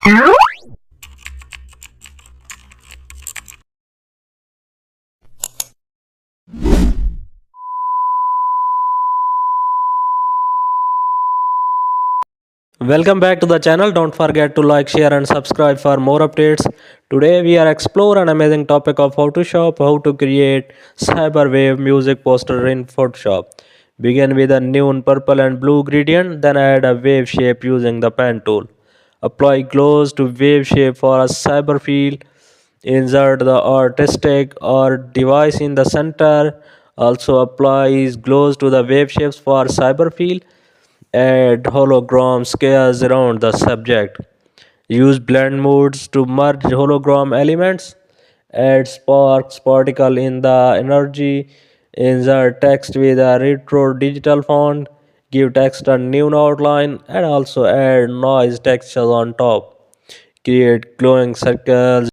Welcome back to the channel. Don't forget to like, share and subscribe for more updates. Today we are explore an amazing topic of Photoshop, how to create cyberwave music poster in Photoshop. Begin with a neon purple and blue gradient, then add a wave shape using the pen tool. Apply glows to wave shape for a cyber feel. Insert the artistic or device in the center. Also applies glows to the wave shapes for cyber feel. Add hologram scales around the subject. Use blend modes to merge hologram elements. Add sparks particle in the energy. Insert text with a retro digital font. Give text a new outline and also add noise textures on top. Create glowing circles